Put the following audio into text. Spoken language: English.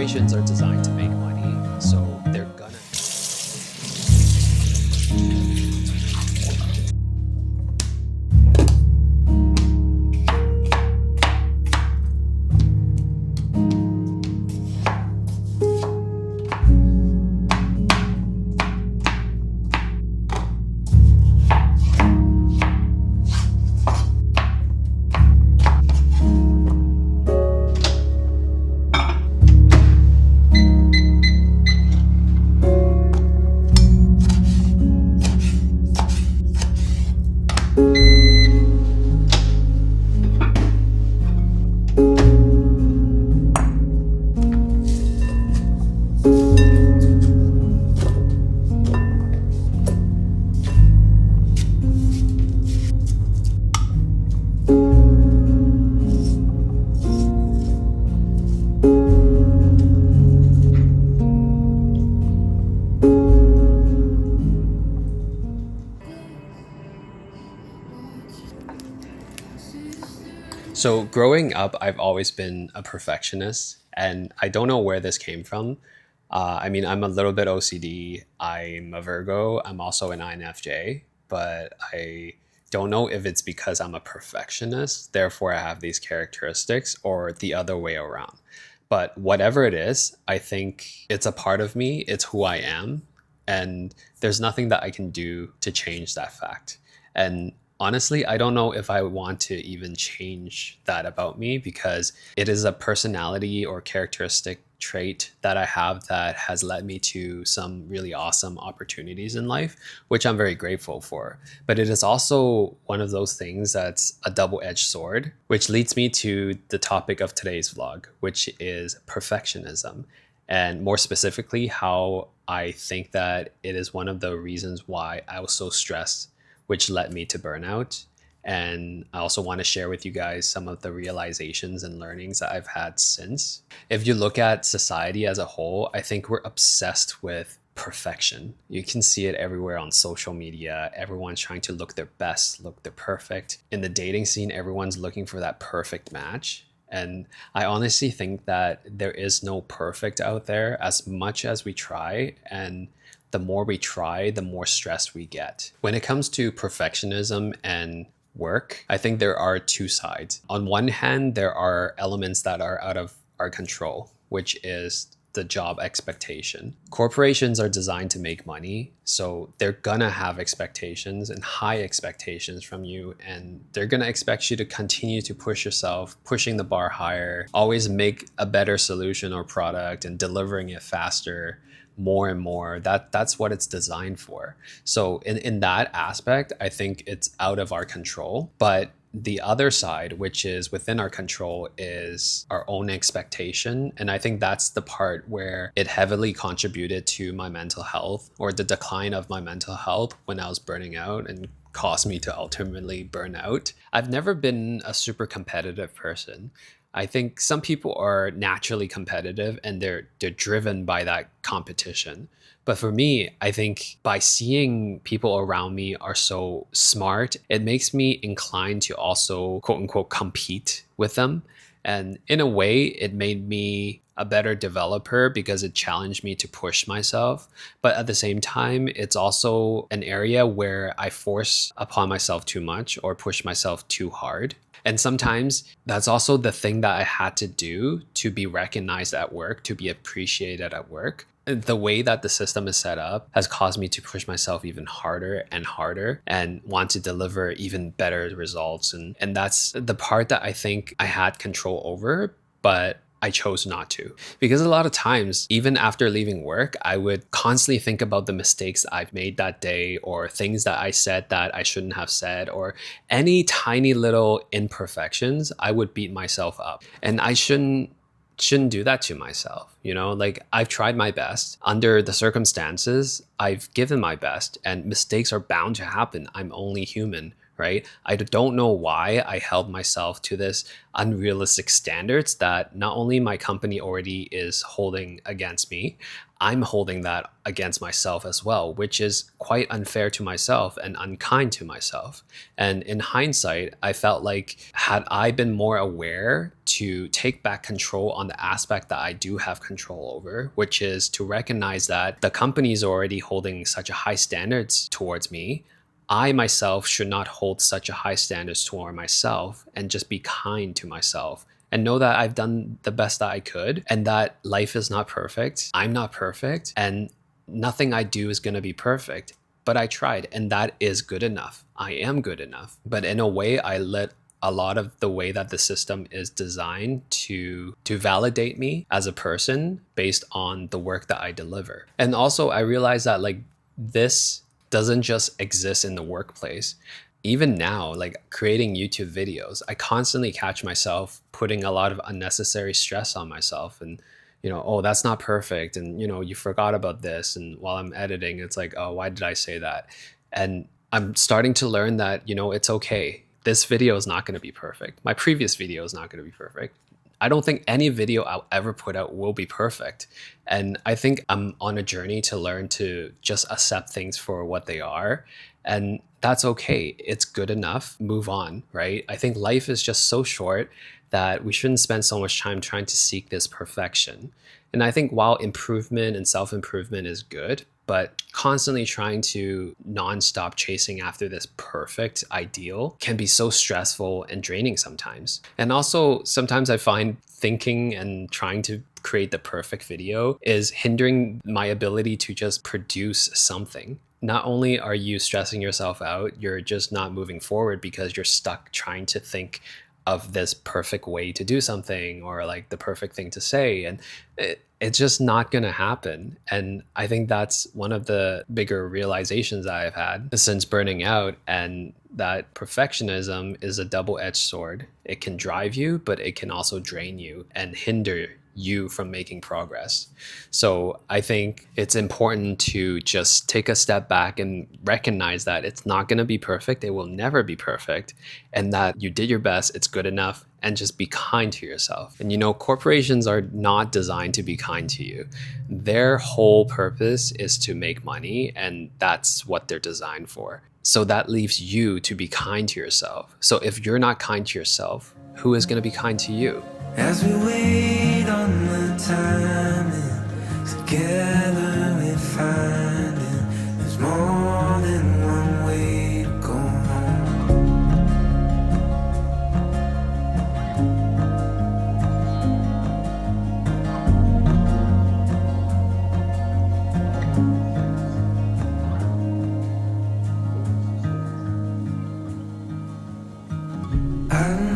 Corporations are designed to make money, so they're gonna. So growing up, I've always been a perfectionist, and I don't know where this came from. I'm a little bit OCD. I'm a Virgo. I'm also an INFJ, but I don't know if it's because I'm a perfectionist, therefore I have these characteristics, or the other way around. But whatever it is, I think it's a part of me. It's who I am, and there's nothing that I can do to change that fact. And honestly, I don't know if I want to even change that about me because it is a personality or characteristic trait that I have that has led me to some really awesome opportunities in life, which I'm very grateful for. But it is also one of those things that's a double edged sword, which leads me to the topic of today's vlog, which is perfectionism. And more specifically, how I think that it is one of the reasons why I was so stressed, which led me to burnout. And I also want to share with you guys some of the realizations and learnings that I've had since. If you look at society as a whole, I think we're obsessed with perfection. You can see it everywhere on social media. Everyone's trying to look their best, look their perfect. In the dating scene, everyone's looking for that perfect match. And I honestly think that there is no perfect out there as much as we try. And the more we try, the more stressed we get. When it comes to perfectionism and work, I think there are two sides. On one hand, there are elements that are out of our control, which is the job expectation. Corporations are designed to make money, so they're gonna have expectations and high expectations from you, and they're gonna expect you to continue to push yourself, pushing the bar higher, always make a better solution or product and delivering it faster, more and more. That's what it's designed for. So in that aspect, I think it's out of our control. But the other side, which is within our control, is our own expectation. And I think that's the part where it heavily contributed to my mental health, or the decline of my mental health when I was burning out and caused me to ultimately burn out. I've never been a super competitive person. I think some people are naturally competitive and they're driven by that competition. But for me, I think by seeing people around me are so smart, it makes me inclined to also quote unquote compete with them. And in a way, it made me a better developer because it challenged me to push myself. But at the same time, it's also an area where I force upon myself too much or push myself too hard. And sometimes that's also the thing that I had to do to be recognized at work, to be appreciated at work. The way that the system is set up has caused me to push myself even harder and harder and want to deliver even better results. And that's the part that I think I had control over, but I chose not to. Because a lot of times, even after leaving work, I would constantly think about the mistakes I've made that day, or things that I said that I shouldn't have said, or any tiny little imperfections. I would beat myself up. And I shouldn't do that to myself. Like, I've tried my best under the circumstances. I've given my best, and mistakes are bound to happen. I'm only human, right? I don't know why I held myself to this unrealistic standards that not only my company already is holding against me, I'm holding that against myself as well, which is quite unfair to myself and unkind to myself. And in hindsight, I felt like had I been more aware to take back control on the aspect that I do have control over, which is to recognize that the company is already holding such a high standards towards me, I myself should not hold such a high standards toward myself and just be kind to myself and know that I've done the best that I could and that life is not perfect. I'm not perfect and nothing I do is going to be perfect. But I tried and that is good enough. I am good enough. But in a way, I let a lot of the way that the system is designed to validate me as a person based on the work that I deliver. And also I realized that like this doesn't just exist in the workplace. Even now, like creating YouTube videos, I constantly catch myself putting a lot of unnecessary stress on myself and oh, that's not perfect and you forgot about this and while I'm editing it's like, oh, why did I say that? And I'm starting to learn that, it's okay. This video is not going to be perfect. My previous video is not going to be perfect. I don't think any video I'll ever put out will be perfect. And I think I'm on a journey to learn to just accept things for what they are. And that's okay. It's good enough. Move on, right? I think life is just so short that we shouldn't spend so much time trying to seek this perfection. And I think while improvement and self-improvement is good, but constantly trying to nonstop chasing after this perfect ideal can be so stressful and draining sometimes. And also sometimes I find thinking and trying to create the perfect video is hindering my ability to just produce something. Not only are you stressing yourself out, you're just not moving forward because you're stuck trying to think of this perfect way to do something or like the perfect thing to say. And it's just not going to happen. And I think that's one of the bigger realizations that I've had since burning out. And that perfectionism is a double-edged sword. It can drive you, but it can also drain you and hinder you from making progress. So I think it's important to just take a step back and recognize that it's not going to be perfect. It will never be perfect. And that you did your best. It's good enough. And just be kind to yourself. And corporations are not designed to be kind to you. Their whole purpose is to make money. And that's what they're designed for. So that leaves you to be kind to yourself. So if you're not kind to yourself, who is going to be kind to you? As we wait on the timing, together we find it. There's more than one way to go home. I